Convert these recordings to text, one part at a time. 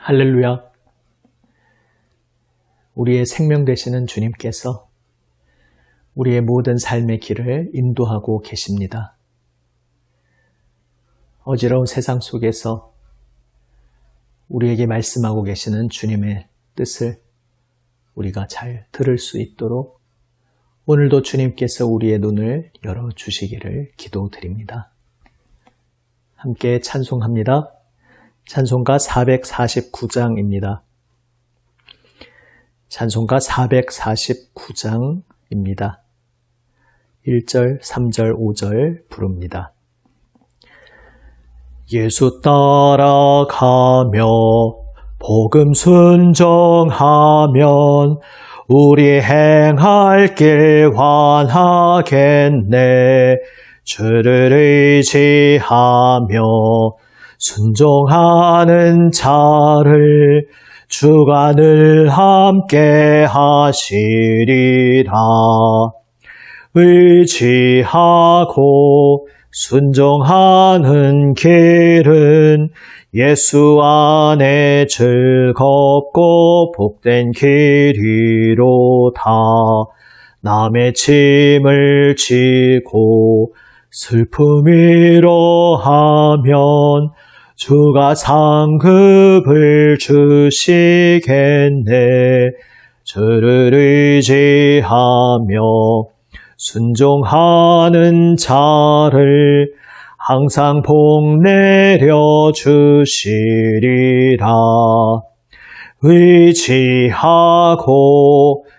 할렐루야. 우리의 생명 되시는 주님께서 우리의 모든 삶의 길을 인도하고 계십니다. 어지러운 세상 속에서 우리에게 말씀하고 계시는 주님의 뜻을 우리가 잘 들을 수 있도록 오늘도 주님께서 우리의 눈을 열어주시기를 기도드립니다. 함께 찬송합니다. 찬송가 449장입니다. 찬송가 449장입니다. 1절, 3절, 5절 부릅니다. 예수 따라가며 복음 순종하면 우리 행할 길 환하겠네. 주를 의지하며 순종하는 자를 주가 늘 함께 하시리라. 의지하고 순종하는 길은 예수 안에 즐겁고 복된 길이로다. 남의 짐을 지고 슬픔이로 하면 주가 상급을 주시겠네. 주를 의지하며 순종하는 자를 항상 복 내려 주시리라. 의지하고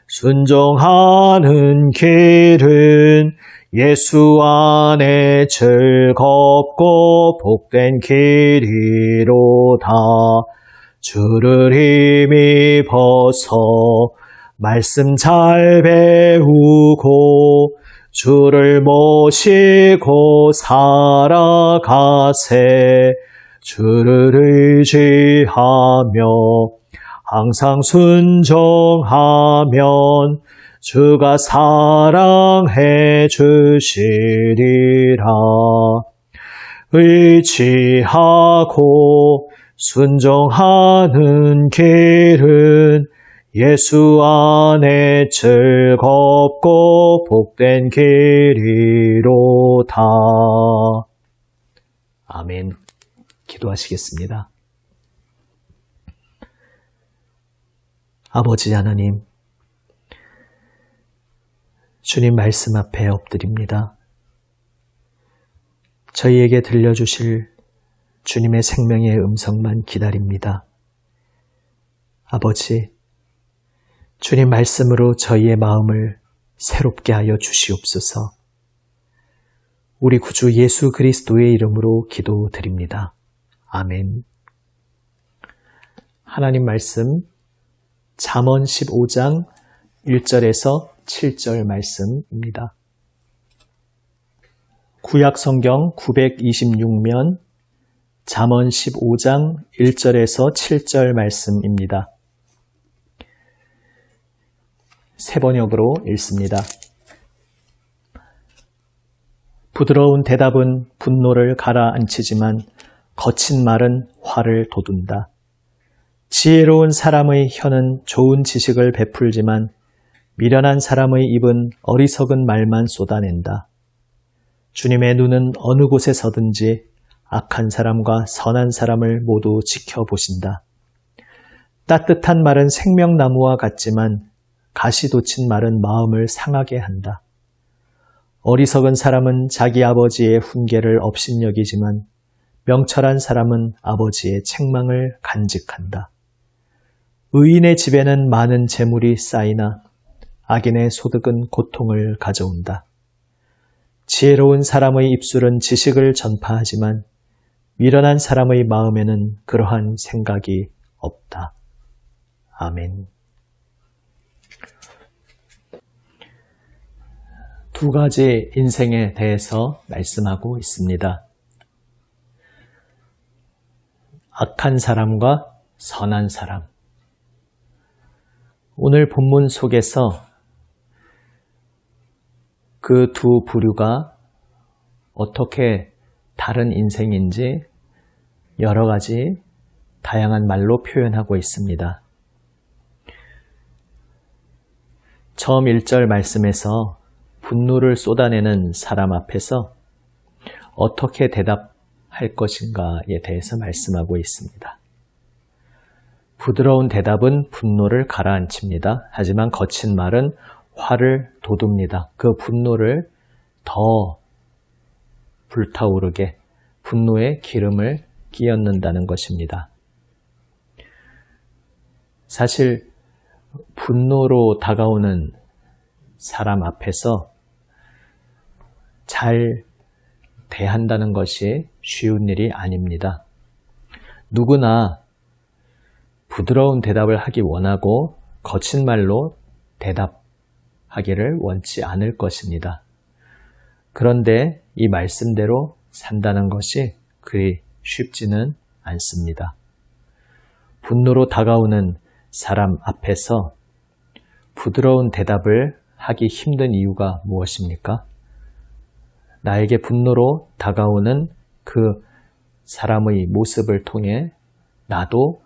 순종하는 길은 예수 안에 즐겁고 복된 길이로다. 주를 힘입어서 말씀 잘 배우고 주를 모시고 살아가세. 주를 의지하며 항상 순종하면 주가 사랑해 주시리라. 의지하고 순종하는 길은 예수 안에 즐겁고 복된 길이로다. 아멘. 기도하시겠습니다. 아버지 하나님, 주님 말씀 앞에 엎드립니다. 저희에게 들려주실 주님의 생명의 음성만 기다립니다. 아버지, 주님 말씀으로 저희의 마음을 새롭게 하여 주시옵소서. 우리 구주 예수 그리스도의 이름으로 기도드립니다. 아멘. 하나님 말씀 잠언 15장 1절에서 7절 말씀입니다. 구약 성경 926면 잠언 15장 1절에서 7절 말씀입니다. 세 번역으로 읽습니다. 부드러운 대답은 분노를 가라앉히지만 거친 말은 화를 돋운다. 지혜로운 사람의 혀는 좋은 지식을 베풀지만 미련한 사람의 입은 어리석은 말만 쏟아낸다. 주님의 눈은 어느 곳에 서든지 악한 사람과 선한 사람을 모두 지켜보신다. 따뜻한 말은 생명나무와 같지만 가시 돋친 말은 마음을 상하게 한다. 어리석은 사람은 자기 아버지의 훈계를 업신여기지만 명철한 사람은 아버지의 책망을 간직한다. 의인의 집에는 많은 재물이 쌓이나 악인의 소득은 고통을 가져온다. 지혜로운 사람의 입술은 지식을 전파하지만 미련한 사람의 마음에는 그러한 생각이 없다. 아멘. 두 가지 인생에 대해서 말씀하고 있습니다. 악한 사람과 선한 사람. 오늘 본문 속에서 그 두 부류가 어떻게 다른 인생인지 여러 가지 다양한 말로 표현하고 있습니다. 처음 1절 말씀에서 분노를 쏟아내는 사람 앞에서 어떻게 대답할 것인가에 대해서 말씀하고 있습니다. 부드러운 대답은 분노를 가라앉힙니다. 하지만 거친 말은 화를 돋웁니다. 그 분노를 더 불타오르게 분노의 기름을 끼얹는다는 것입니다. 사실 분노로 다가오는 사람 앞에서 잘 대한다는 것이 쉬운 일이 아닙니다. 누구나 부드러운 대답을 하기 원하고 거친 말로 대답하기를 원치 않을 것입니다. 그런데 이 말씀대로 산다는 것이 그리 쉽지는 않습니다. 분노로 다가오는 사람 앞에서 부드러운 대답을 하기 힘든 이유가 무엇입니까? 나에게 분노로 다가오는 그 사람의 모습을 통해 나도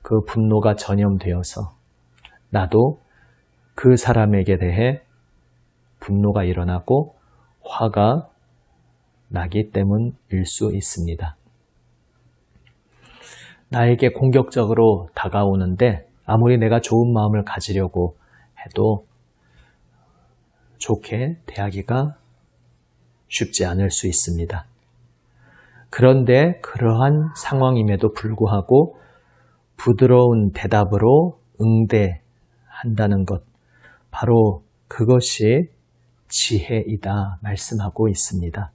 그 분노가 전염되어서 나도 그 사람에게 대해 분노가 일어나고 화가 나기 때문일 수 있습니다. 나에게 공격적으로 다가오는데 아무리 내가 좋은 마음을 가지려고 해도 좋게 대하기가 쉽지 않을 수 있습니다. 그런데 그러한 상황임에도 불구하고 부드러운 대답으로 응대한다는 것, 바로 그것이 지혜이다 말씀하고 있습니다.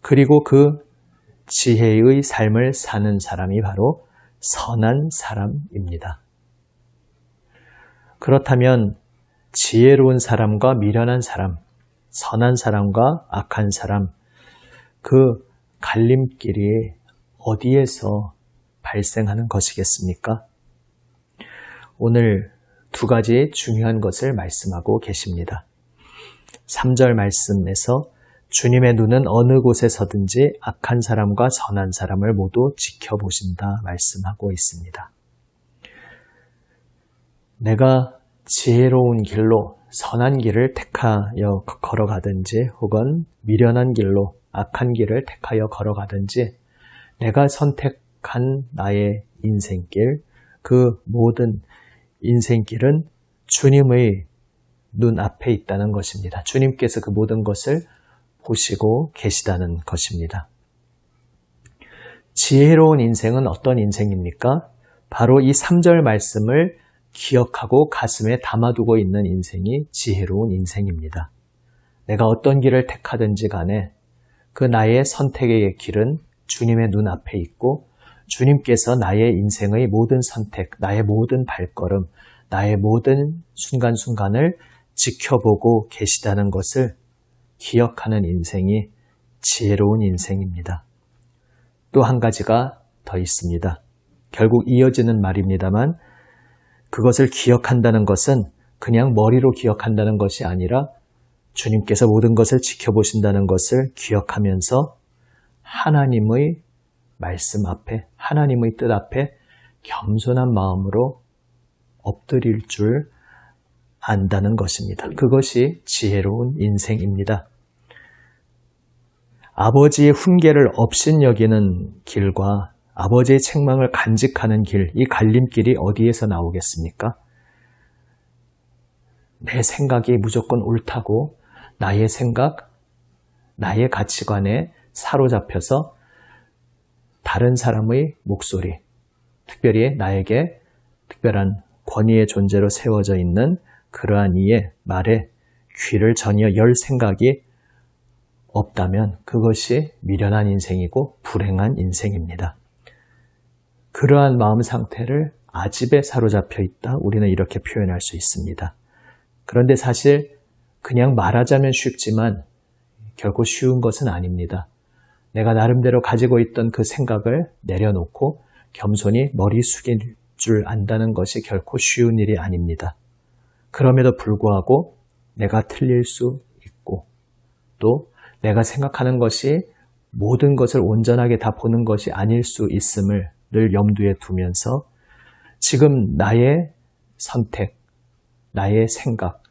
그리고 그 지혜의 삶을 사는 사람이 바로 선한 사람입니다. 그렇다면 지혜로운 사람과 미련한 사람, 선한 사람과 악한 사람, 그 갈림길이 어디에서 발생하는 것이겠습니까? 오늘 두 가지 중요한 것을 말씀하고 계십니다. 3절 말씀에서 주님의 눈은 어느 곳에서든지 악한 사람과 선한 사람을 모두 지켜보신다 말씀하고 있습니다. 내가 지혜로운 길로 선한 길을 택하여 걸어가든지 혹은 미련한 길로 악한 길을 택하여 걸어가든지 내가 선택한 나의 인생길, 그 모든 인생길은 주님의 눈앞에 있다는 것입니다. 주님께서 그 모든 것을 보시고 계시다는 것입니다. 지혜로운 인생은 어떤 인생입니까? 바로 이 3절 말씀을 기억하고 가슴에 담아두고 있는 인생이 지혜로운 인생입니다. 내가 어떤 길을 택하든지 간에 그 나의 선택의 길은 주님의 눈앞에 있고 주님께서 나의 인생의 모든 선택, 나의 모든 발걸음, 나의 모든 순간순간을 지켜보고 계시다는 것을 기억하는 인생이 지혜로운 인생입니다. 또 한 가지가 더 있습니다. 결국 이어지는 말입니다만 그것을 기억한다는 것은 그냥 머리로 기억한다는 것이 아니라 주님께서 모든 것을 지켜보신다는 것을 기억하면서 하나님의 말씀 앞에, 하나님의 뜻 앞에 겸손한 마음으로 엎드릴 줄 안다는 것입니다. 그것이 지혜로운 인생입니다. 아버지의 훈계를 업신여기는 길과 아버지의 책망을 간직하는 길, 이 갈림길이 어디에서 나오겠습니까? 내 생각이 무조건 옳다고 나의 생각, 나의 가치관에 사로잡혀서 다른 사람의 목소리, 특별히 나에게 특별한 권위의 존재로 세워져 있는 그러한 이의 말에 귀를 전혀 열 생각이 없다면 그것이 미련한 인생이고 불행한 인생입니다. 그러한 마음 상태를 아집에 사로잡혀 있다, 우리는 이렇게 표현할 수 있습니다. 그런데 사실 그냥 말하자면 쉽지만 결코 쉬운 것은 아닙니다. 내가 나름대로 가지고 있던 그 생각을 내려놓고 겸손히 머리 숙일 줄 안다는 것이 결코 쉬운 일이 아닙니다. 그럼에도 불구하고 내가 틀릴 수 있고 또 내가 생각하는 것이 모든 것을 온전하게 다 보는 것이 아닐 수 있음을 늘 염두에 두면서 지금 나의 선택, 나의 생각,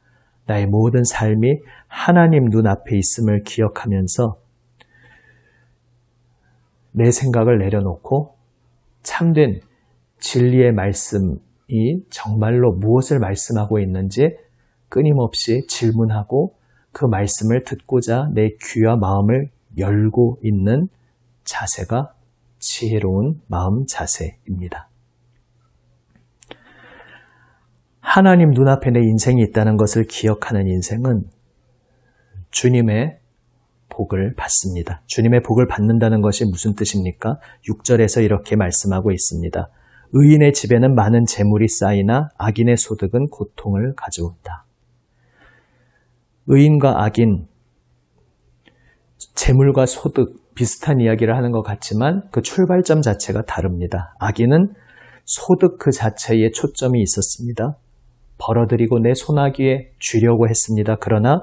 나의 모든 삶이 하나님 눈앞에 있음을 기억하면서 내 생각을 내려놓고 참된 진리의 말씀이 정말로 무엇을 말씀하고 있는지 끊임없이 질문하고 그 말씀을 듣고자 내 귀와 마음을 열고 있는 자세가 지혜로운 마음 자세입니다. 하나님 눈앞에 내 인생이 있다는 것을 기억하는 인생은 주님의 복을 받습니다. 주님의 복을 받는다는 것이 무슨 뜻입니까? 6절에서 이렇게 말씀하고 있습니다. 의인의 집에는 많은 재물이 쌓이나 악인의 소득은 고통을 가져온다. 의인과 악인, 재물과 소득 비슷한 이야기를 하는 것 같지만 그 출발점 자체가 다릅니다. 악인은 소득 그 자체에 초점이 있었습니다. 벌어들이고 내 손아귀에 쥐려고 했습니다. 그러나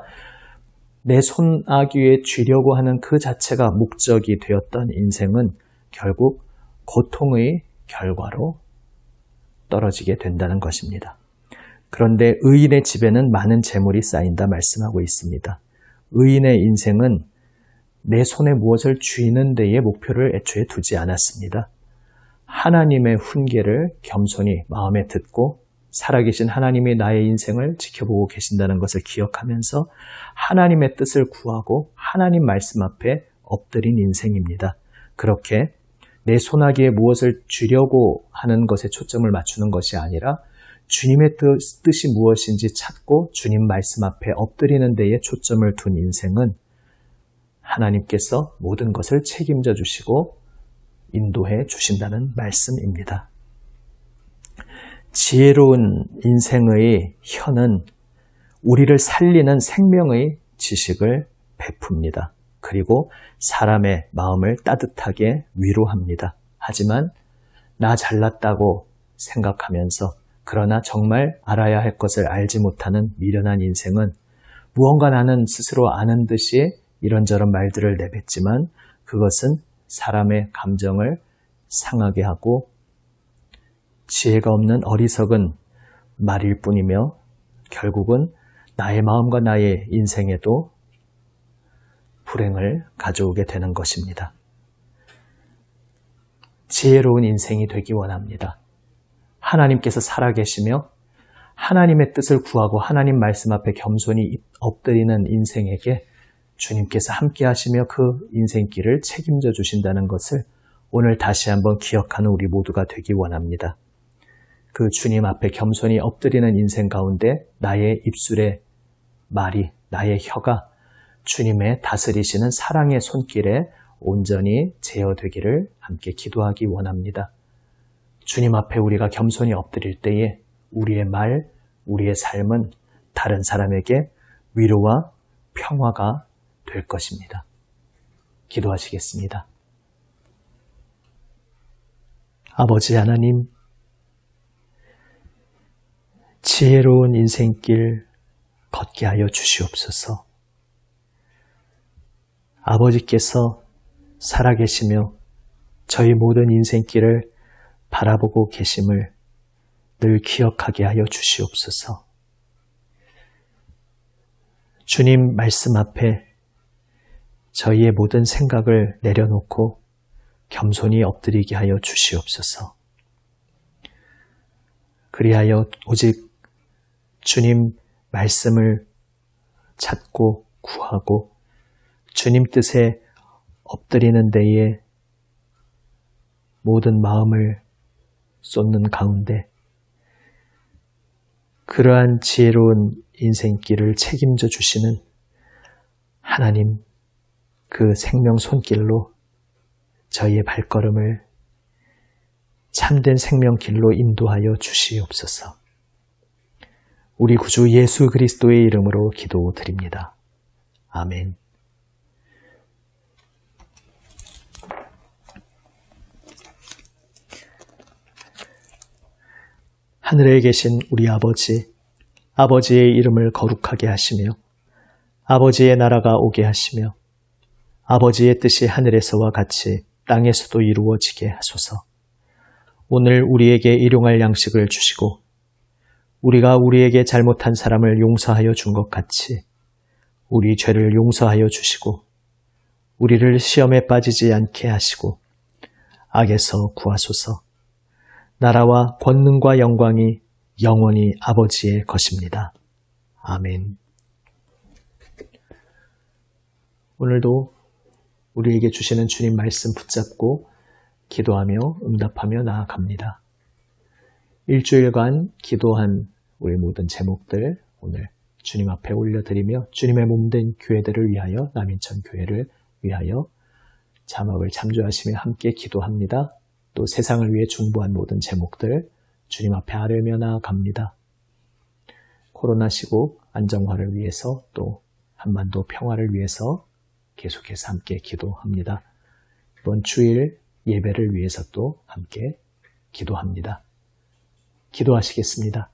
내 손아귀에 쥐려고 하는 그 자체가 목적이 되었던 인생은 결국 고통의 결과로 떨어지게 된다는 것입니다. 그런데 의인의 집에는 많은 재물이 쌓인다 말씀하고 있습니다. 의인의 인생은 내 손에 무엇을 쥐는 데에 목표를 애초에 두지 않았습니다. 하나님의 훈계를 겸손히 마음에 듣고 살아계신 하나님이 나의 인생을 지켜보고 계신다는 것을 기억하면서 하나님의 뜻을 구하고 하나님 말씀 앞에 엎드린 인생입니다. 그렇게 내 손아귀에 무엇을 쥐려고 하는 것에 초점을 맞추는 것이 아니라 주님의 뜻이 무엇인지 찾고 주님 말씀 앞에 엎드리는 데에 초점을 둔 인생은 하나님께서 모든 것을 책임져 주시고 인도해 주신다는 말씀입니다. 지혜로운 인생의 혀는 우리를 살리는 생명의 지식을 베풉니다. 그리고 사람의 마음을 따뜻하게 위로합니다. 하지만 나 잘났다고 생각하면서 그러나 정말 알아야 할 것을 알지 못하는 미련한 인생은 무언가 나는 스스로 아는 듯이 이런저런 말들을 내뱉지만 그것은 사람의 감정을 상하게 하고 지혜가 없는 어리석은 말일 뿐이며 결국은 나의 마음과 나의 인생에도 불행을 가져오게 되는 것입니다. 지혜로운 인생이 되기 원합니다. 하나님께서 살아계시며 하나님의 뜻을 구하고 하나님 말씀 앞에 겸손히 엎드리는 인생에게 주님께서 함께 하시며 그 인생길을 책임져 주신다는 것을 오늘 다시 한번 기억하는 우리 모두가 되기 원합니다. 그 주님 앞에 겸손히 엎드리는 인생 가운데 나의 입술의 말이, 나의 혀가 주님의 다스리시는 사랑의 손길에 온전히 제어되기를 함께 기도하기 원합니다. 주님 앞에 우리가 겸손히 엎드릴 때에 우리의 말, 우리의 삶은 다른 사람에게 위로와 평화가 될 것입니다. 기도하시겠습니다. 아버지 하나님, 지혜로운 인생길 걷게 하여 주시옵소서. 아버지께서 살아계시며 저희 모든 인생길을 바라보고 계심을 늘 기억하게 하여 주시옵소서. 주님 말씀 앞에 저희의 모든 생각을 내려놓고 겸손히 엎드리게 하여 주시옵소서. 그리하여 오직 주님 말씀을 찾고 구하고 주님 뜻에 엎드리는 데에 모든 마음을 쏟는 가운데 그러한 지혜로운 인생길을 책임져 주시는 하나님 그 생명 손길로 저희의 발걸음을 참된 생명길로 인도하여 주시옵소서. 우리 구주 예수 그리스도의 이름으로 기도드립니다. 아멘. 하늘에 계신 우리 아버지, 아버지의 이름을 거룩하게 하시며 아버지의 나라가 오게 하시며 아버지의 뜻이 하늘에서와 같이 땅에서도 이루어지게 하소서. 오늘 우리에게 일용할 양식을 주시고 우리가 우리에게 잘못한 사람을 용서하여 준 것 같이 우리 죄를 용서하여 주시고 우리를 시험에 빠지지 않게 하시고 악에서 구하소서. 나라와 권능과 영광이 영원히 아버지의 것입니다. 아멘. 오늘도 우리에게 주시는 주님 말씀 붙잡고 기도하며 응답하며 나아갑니다. 일주일간 기도한 우리 모든 제목들 오늘 주님 앞에 올려드리며 주님의 몸된 교회들을 위하여 남인천 교회를 위하여 자막을 참조하시며 함께 기도합니다. 또 세상을 위해 중보한 모든 제목들 주님 앞에 아뢰며 나아갑니다. 코로나 시국 안정화를 위해서 또 한반도 평화를 위해서 계속해서 함께 기도합니다. 이번 주일 예배를 위해서 또 함께 기도합니다. 기도하시겠습니다.